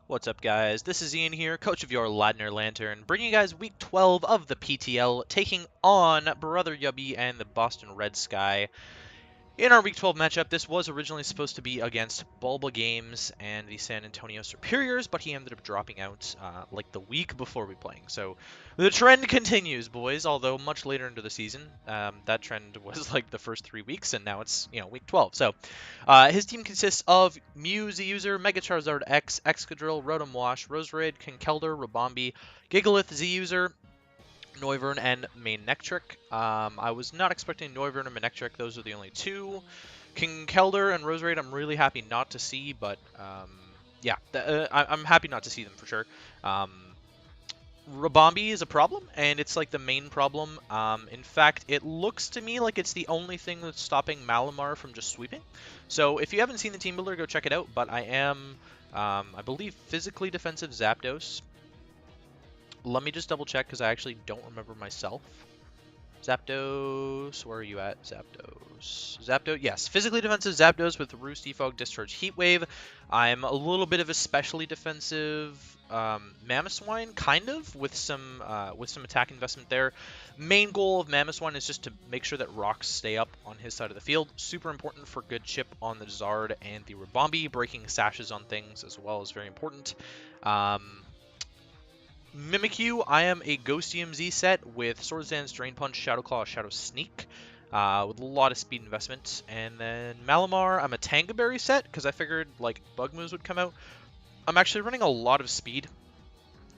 What's up, guys? This is Ian here, coach of your Ladner Lanturn, bringing you guys week 12 of the PTL, taking on BrotherYubby and the Boston Red Sky. In our Week 12 matchup, this was originally supposed to be against Bulba Games and the San Antonio Superiors, but he ended up dropping out like the week before we playing. So the trend continues, boys, although much later into the season. That trend was like the first 3 weeks, and now it's, Week 12. So his team consists of Mew, Z-User, Mega Charizard X, Excadrill, Rotom-Wash, Roserade, Conkeldurr, Rabombi, Gigalith, Z-User, Noivern, and Manectric. I was not expecting Noivern and Manectric. Those are the only two. Conkeldurr and Roserade I'm really happy not to see, but yeah, I'm happy not to see them for sure. Rabombi is a problem, and it's like the main problem. In fact, it looks to me like it's the only thing that's stopping Malamar from just sweeping. So if you haven't seen the team builder, go check it out. But I am, I believe, physically defensive Zapdos. Let me just double check because I actually don't remember myself. Zapdos, where are you at? Zapdos, yes. Physically defensive Zapdos with Roost, Defog, Discharge, Heat Wave. I'm a little bit of a specially defensive Mamoswine, kind of, with some attack investment there. Main goal of Mamoswine is just to make sure that rocks stay up on his side of the field. Super important for good chip on the Zard and the Rabombi. Breaking sashes on things as well is very important. Mimikyu, I am a Ghostium Z set with Swords Dance, Drain Punch, Shadow Claw, Shadow Sneak, with a lot of speed investment. And then Malamar, I'm a Tanga Berry set because I figured like Bug moves would come out. I'm actually running a lot of speed,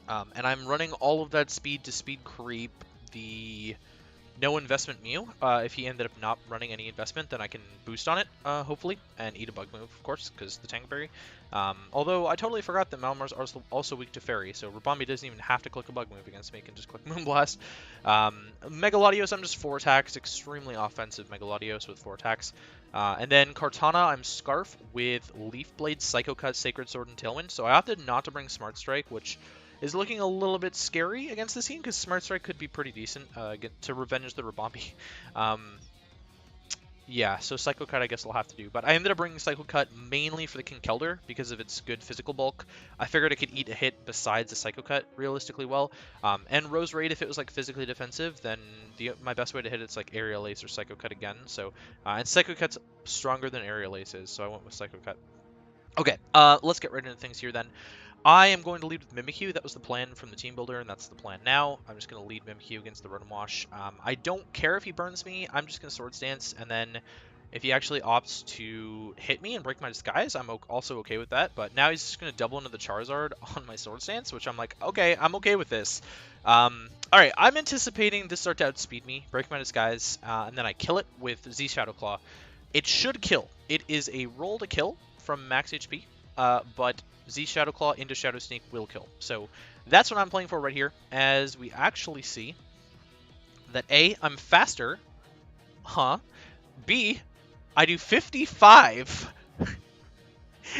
and I'm running all of that speed to speed creep the no investment Mew. If he ended up not running any investment, then I can boost on it, hopefully, and eat a Bug move, of course, because the Tanga Berry. Although I totally forgot that Malamar's also weak to Fairy, so Rabombi doesn't even have to click a Bug move against me, he can just click Moonblast. Mega Latios, I'm just 4 attacks, extremely offensive Mega Latios with 4 attacks. And then Kartana, I'm Scarf with Leaf Blade, Psycho Cut, Sacred Sword, and Tailwind, so I opted not to bring Smart Strike, which is looking a little bit scary against the team because Smart Strike could be pretty decent to revenge the Rabombi. Yeah, so Psycho Cut I guess I'll have to do. But I ended up bringing Psycho Cut mainly for the Conkeldurr because of its good physical bulk. I figured it could eat a hit besides the Psycho Cut realistically well. And Roserade, if it was like physically defensive, then my best way to hit it's like Aerial Ace or Psycho Cut again. So and Psycho Cut's stronger than Aerial Ace is, so I went with Psycho Cut. Okay, let's get right into things here then. I am going to lead with Mimikyu. That was the plan from the team builder, and that's the plan now. I'm just going to lead Mimikyu against the Rotom-Wash. I don't care if he burns me. I'm just going to Swords Dance, and then if he actually opts to hit me and break my disguise, I'm also okay with that. But now he's just going to double into the Charizard on my Swords Dance, which I'm like, okay, I'm okay with this. Alright, I'm anticipating this start to outspeed me, break my disguise, and then I kill it with Z Shadow Claw. It should kill. It is a roll to kill from max HP, but Z Shadow Claw into Shadow Sneak will kill. So that's what I'm playing for right here, as we actually see that A, I'm faster, B, I do 55,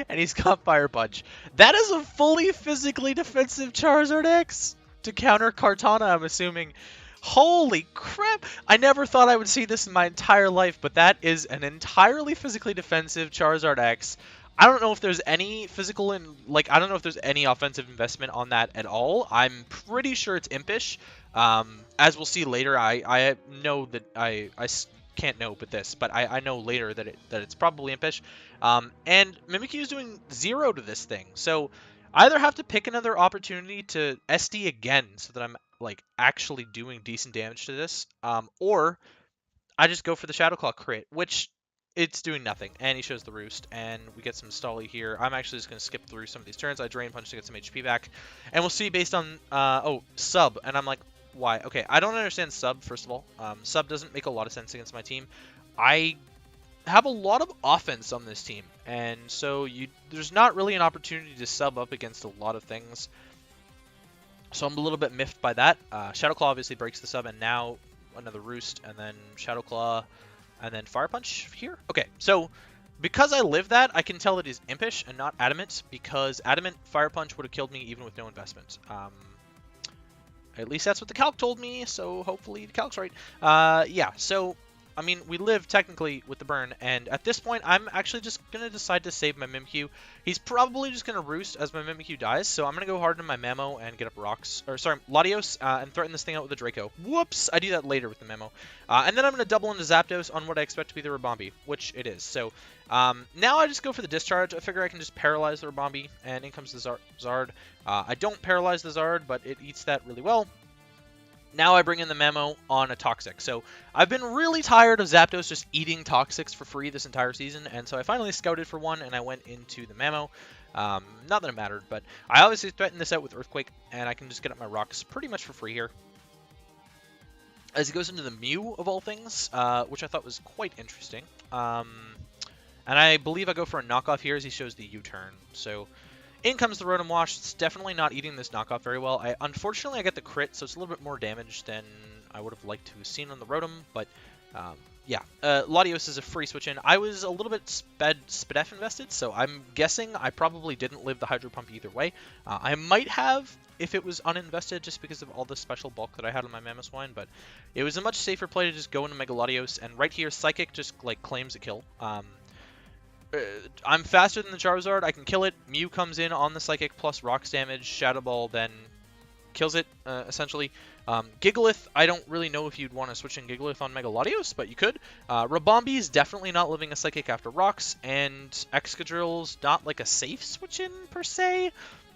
and he's got Fire Punch. That is a fully physically defensive Charizard X to counter Kartana, I'm assuming. Holy crap! I never thought I would see this in my entire life, but that is an entirely physically defensive Charizard X. I don't know if there's any physical and I don't know if there's any offensive investment on that at all. I'm pretty sure it's impish. As we'll see later, I know that I can't know but this, but I know later that it's probably impish. And Mimikyu is doing 0 to this thing, so I either have to pick another opportunity to SD again so that I'm actually doing decent damage to this, or I just go for the Shadow Claw crit, which it's doing nothing, and he shows the Roost, and we get some Stolly here. I'm actually just going to skip through some of these turns. I Drain Punch to get some HP back, and we'll see based on, oh, Sub, and I'm like, why? Okay, I don't understand Sub, first of all. Sub doesn't make a lot of sense against my team. I have a lot of offense on this team, and so there's not really an opportunity to sub up against a lot of things. So I'm a little bit miffed by that. Shadow Claw obviously breaks the sub, and now another Roost, and then Shadow Claw, and then Fire Punch here. Okay, so because I live that, I can tell that he's impish and not adamant, because adamant Fire Punch would have killed me even with no investment. At least that's what the calc told me, so hopefully the calc's right. Yeah, so I mean, we live technically with the burn, and at this point, I'm actually just going to decide to save my Mimikyu. He's probably just going to roost as my Mimikyu dies, so I'm going to go hard on my Mamo and get up Rocks, or sorry, Latios, and threaten this thing out with a Draco. Whoops! I do that later with the Mamo. And then I'm going to double into Zapdos on what I expect to be the Ribombee, which it is. So now I just go for the discharge. I figure I can just paralyze the Ribombee, and in comes the Zard. I don't paralyze the Zard, but it eats that really well. Now I bring in the Mamo on a Toxic. So I've been really tired of Zapdos just eating Toxics for free this entire season, and so I finally scouted for one, and I went into the Mamo. Not that it mattered, but I obviously threatened this out with Earthquake, and I can just get up my Rocks pretty much for free here. As he goes into the Mew, of all things, which I thought was quite interesting. And I believe I go for a knockoff here as he shows the U-turn. So in comes the Rotom-Wash. It's definitely not eating this knockoff very well. Unfortunately, I get the crit, so it's a little bit more damage than I would have liked to have seen on the Rotom. But yeah, Latios is a free switch in. I was a little bit Spadef invested, so I'm guessing I probably didn't live the Hydro Pump either way. I might have if it was uninvested just because of all the special bulk that I had on my Mamoswine, but it was a much safer play to just go into Mega Latios, and right here, Psychic just like claims a kill. I'm faster than the Charizard. I can kill it. Mew comes in on the Psychic plus Rocks damage. Shadow Ball then kills it, essentially. Gigalith, I don't really know if you'd want to switch in Gigalith on Mega Latios, but you could. Ribombee is definitely not living a Psychic after Rocks, and Excadrill's not like a safe switch in per se,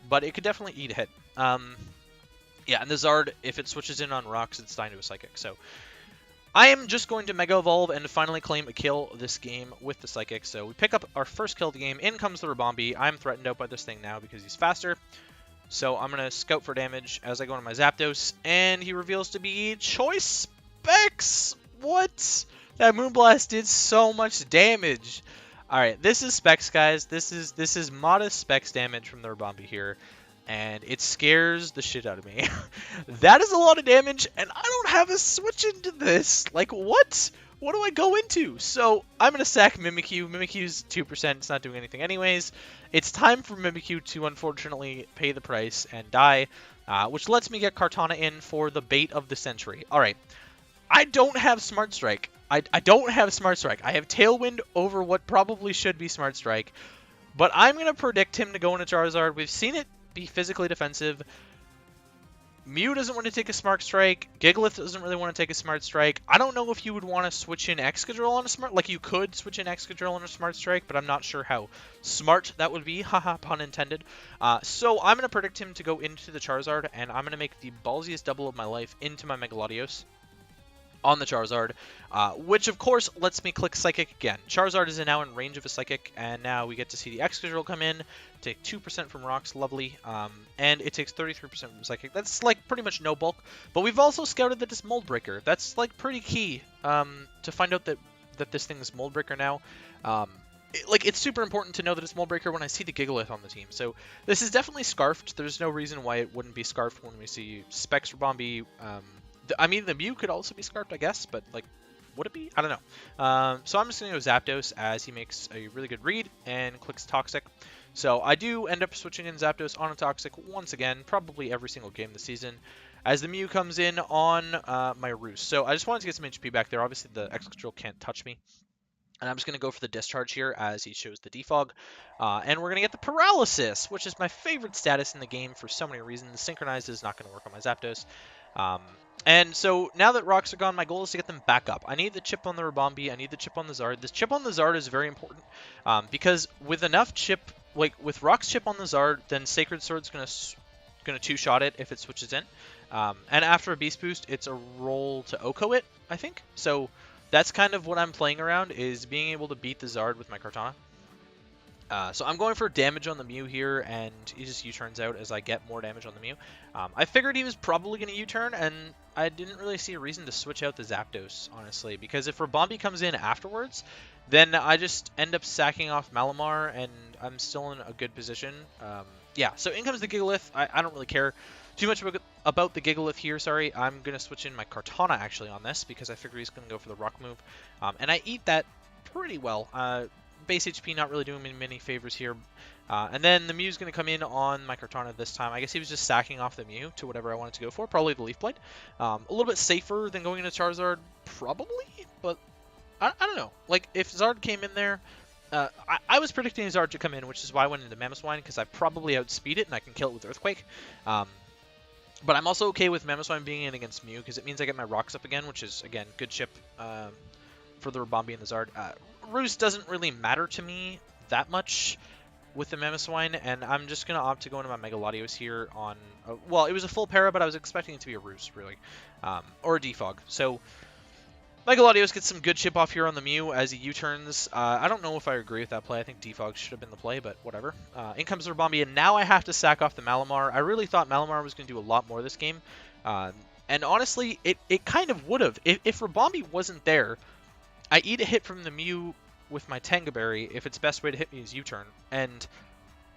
but it could definitely eat a hit. Yeah, and the Zard, if it switches in on Rocks, it's dying to a Psychic. So I am just going to Mega Evolve and finally claim a kill this game with the Psychic. So we pick up our first kill of the game. In comes the Ribombee. I'm threatened out by this thing now because he's faster. So I'm going to scout for damage as I go into my Zapdos. And he reveals to be Choice Specs. What? That Moonblast did so much damage. Alright, this is Specs, guys. This is modest Specs damage from the Ribombee here. And it scares the shit out of me. That is a lot of damage, and I don't have a switch into this. Like, what? What do I go into? So, I'm going to sack Mimikyu. Mimikyu's 2%. It's not doing anything anyways. It's time for Mimikyu to, unfortunately, pay the price and die, which lets me get Kartana in for the bait of the century. Alright, I don't have Smart Strike. I don't have Smart Strike. I have Tailwind over what probably should be Smart Strike. But I'm going to predict him to go into Charizard. We've seen it be physically defensive. Mew doesn't want to take a Smart Strike. Gigalith doesn't really want to take a Smart Strike. I don't know if you would want to switch in Excadrill on a Smart... Like, you could switch in Excadrill on a Smart Strike, but I'm not sure how smart that would be. Haha, pun intended. So I'm going to predict him to go into the Charizard, and I'm going to make the ballsiest double of my life into my Mega Latios on the Charizard, which of course lets me click Psychic again. Charizard is now in range of a Psychic, and now we get to see the Excadrill come in, take 2% from Rocks, lovely, and it takes 33% from Psychic. That's like pretty much no bulk, but we've also scouted that it's Mold Breaker. That's like pretty key to find out that this thing is Mold Breaker now. It's super important to know that it's Mold Breaker when I see the Gigalith on the team. So this is definitely Scarfed. There's no reason why it wouldn't be Scarfed when we see Specs Ribombee. I mean, the Mew could also be Scarfed, I guess, but, like, would it be? I don't know. So I'm just going to go Zapdos as he makes a really good read and clicks Toxic. So I do end up switching in Zapdos on a Toxic once again, probably every single game this season, as the Mew comes in on my Roost. So I just wanted to get some HP back there. Obviously, the Excadrill can't touch me. And I'm just going to go for the Discharge here as he shows the Defog. And we're going to get the Paralysis, which is my favorite status in the game for so many reasons. Synchronized is not going to work on my Zapdos. And so now that Rocks are gone, my goal is to get them back up. I need the chip on the Ribombee. I need the chip on the Zard. This chip on the Zard is very important because with enough chip, like with Rock's chip on the Zard, then Sacred Sword's gonna two-shot it if it switches in. And after a Beast Boost, it's a roll to Oko it, I think. So that's kind of what I'm playing around, is being able to beat the Zard with my Kartana. So I'm going for damage on the Mew here, and he just U-turns out as I get more damage on the Mew. I figured he was probably going to U-turn, and I didn't really see a reason to switch out the Zapdos, honestly, because if Ribombee comes in afterwards, then I just end up sacking off Malamar, and I'm still in a good position. Yeah, so in comes the Gigalith. I don't really care too much about the Gigalith here, sorry. I'm going to switch in my Kartana, actually, on this, because I figure he's going to go for the Rock move. And I eat that pretty well. Base HP not really doing me many favors here. And then the Mew's going to come in on my Kartana this time. I guess he was just sacking off the Mew to whatever I wanted to go for. Probably the Leaf Blade. A little bit safer than going into Charizard, probably. But I don't know. Like, if Zard came in there, I was predicting Zard to come in, which is why I went into Mamoswine, because I probably outspeed it and I can kill it with Earthquake. But I'm also okay with Mamoswine being in against Mew, because it means I get my rocks up again, which is, again, good chip for the Rabombi and the Zard. Roost doesn't really matter to me that much with the Mamoswine, and I'm just going to opt to go into my Mega Latios here on... well, it was a full para, but I was expecting it to be a Roost, really. Or a Defog. So... Mega Latios gets some good chip off here on the Mew as he U-turns. I don't know if I agree with that play. I think Defog should have been the play, but whatever. In comes Rabombi, and now I have to sack off the Malamar. I really thought Malamar was going to do a lot more this game. And honestly, it kind of would have. If Rabombi wasn't there, I eat a hit from the Mew with my Tanga Berry if its best way to hit me is U-turn. And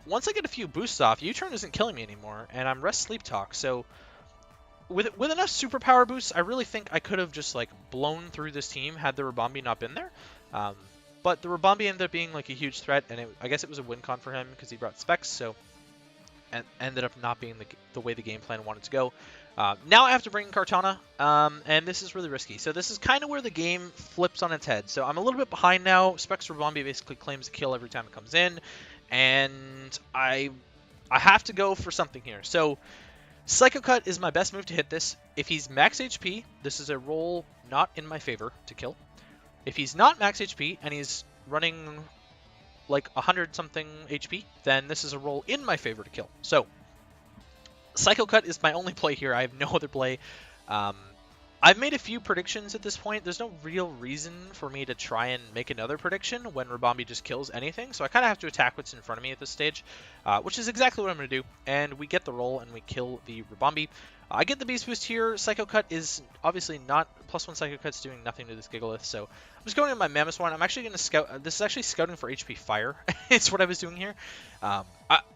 once I get a few boosts off, U-turn isn't killing me anymore, and I'm Rest Sleep Talk, so... With enough superpower boosts, I really think I could have just like blown through this team had the Rabombi not been there. But the Rabombi ended up being like a huge threat, and I guess it was a win con for him because he brought Specs, so and ended up not being the way the game plan wanted to go. Now I have to bring in Kartana, and this is really risky. So this is kind of where the game flips on its head. So I'm a little bit behind now. Specs Rabombi basically claims a kill every time it comes in, and I have to go for something here. So Psycho Cut is my best move to hit this. If he's max HP, this is a roll not in my favor to kill. If he's not max HP and he's running like 100-something HP, then this is a roll in my favor to kill. So, Psycho Cut is my only play here. I have no other play. I've made a few predictions at this point. There's no real reason for me to try and make another prediction when Rabombi just kills anything. So I kind of have to attack what's in front of me at this stage, which is exactly what I'm going to do. And we get the roll and we kill the Rabombi. I get the Beast Boost here. Psycho Cut is obviously not... +1 Psycho Cut's doing nothing to this Gigalith. So I'm just going in my Mamoswine. I'm actually going to scout... this is actually scouting for HP Fire. It's what I was doing here. I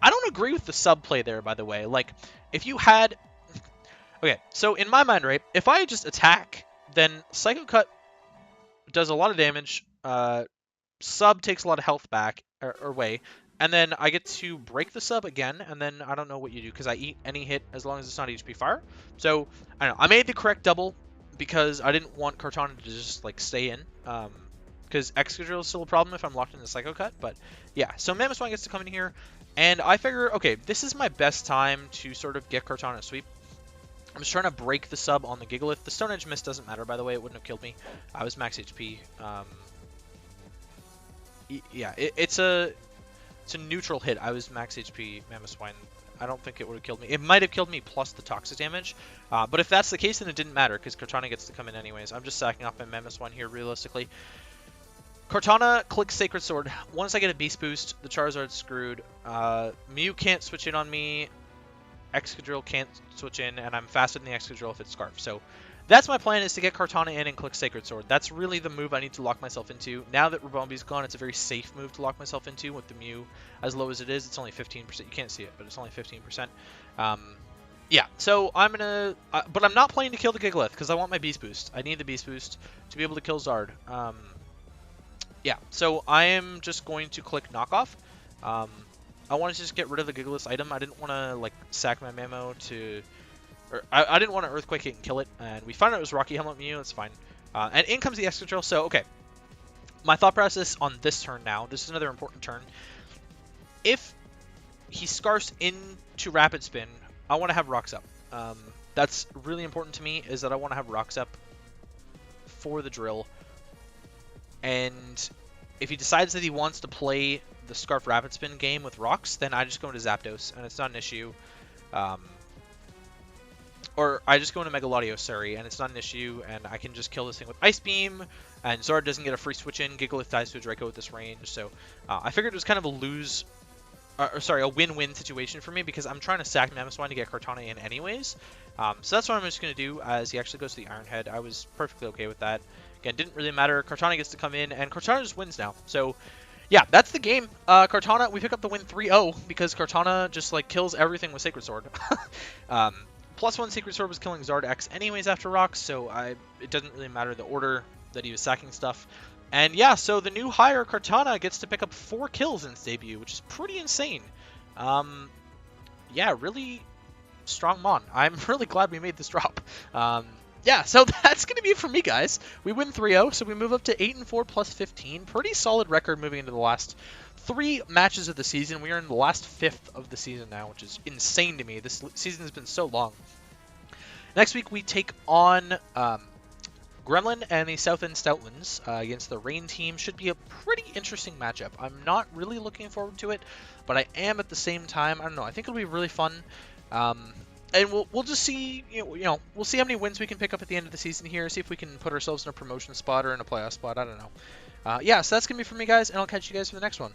don't agree with the sub play there, by the way. Like, if you had... Okay, so in my mind, right, if I just attack, then Psycho Cut does a lot of damage, sub takes a lot of health back, or away, and then I get to break the sub again, and then I don't know what you do, because I eat any hit as long as it's not HP Fire. So, I don't know, I made the correct double, because I didn't want Kartana to just, like, stay in, because Excadrill is still a problem if I'm locked in the Psycho Cut, but yeah, so Mamoswine gets to come in here, and I figure, okay, this is my best time to sort of get Kartana sweep. I'm just trying to break the sub on the Gigalith. The Stone Edge Miss doesn't matter, by the way. It wouldn't have killed me. I was max HP. Yeah, it's a neutral hit. I was max HP Mamoswine. I don't think it would have killed me. It might have killed me plus the toxic damage. But if that's the case, then it didn't matter because Kartana gets to come in anyways. I'm just sacking off my Mamoswine here realistically. Kartana clicks Sacred Sword. Once I get a Beast Boost, the Charizard's screwed. Mew can't switch in on me. Excadrill can't switch in, and I'm faster than the Excadrill if it's Scarf. So that's my plan, is to get Kartana in and click Sacred Sword. That's really the move I need to lock myself into. Now that Rabombi's gone, it's a very safe move to lock myself into with the Mew as low as it is. It's only 15%. You can't see it, but it's only 15%. Yeah, so I'm going to... but I'm not playing to kill the Gigalith because I want my Beast Boost. I need the Beast Boost to be able to kill Zard. Yeah, so I am just going to click Knockoff. I wanted to just get rid of the Gigalith item. I didn't want to, like, sack my Mamo to... Or I didn't want to Earthquake it and kill it. And we found out it was Rocky Helmet Mew. That's fine. And in comes the Excadrill. So, okay. My thought process on this turn now. This is another important turn. If he Scarfs into Rapid Spin, I want to have Rocks Up. That's really important to me, is that I want to have Rocks Up for the drill. And if he decides that he wants to play the Scarf Rapid Spin game with Rocks, then I just go into Zapdos, and it's not an issue. Or I just go into Mega Latios, sorry, and it's not an issue, and I can just kill this thing with Ice Beam, and Zard doesn't get a free switch in. Gigalith dies to a Draco with this range, so I figured it was kind of a win-win situation for me, because I'm trying to sack Mamoswine to get Kartana in anyways. So that's what I'm just going to do, as he actually goes to the Iron Head. I was perfectly okay with that. Again, didn't really matter. Kartana gets to come in, and Kartana just wins now. So yeah, that's the game. Kartana, we pick up the win 3-0 because Kartana just like kills everything with Sacred Sword. +1 Sacred Sword was killing Zard X anyways after Rocks, so it doesn't really matter the order that he was sacking stuff. And yeah, so the new hire, Kartana, gets to pick up 4 kills in its debut, which is pretty insane. Yeah, really strong Mon. I'm really glad we made this drop. yeah, so that's going to be it for me, guys. We win 3-0, so we move up to 8-4 plus 15. Pretty solid record moving into the last 3 matches of the season. We are in the last 5th of the season now, which is insane to me. This season has been so long. Next week, we take on Gremlin and the South End Stoutlands against the Rain team. Should be a pretty interesting matchup. I'm not really looking forward to it, but I am at the same time. I don't know. I think it'll be really fun. And we'll just see, we'll see how many wins we can pick up at the end of the season here. See if we can put ourselves in a promotion spot or in a playoff spot. I don't know. Yeah, so that's going to be for me, guys, and I'll catch you guys for the next one.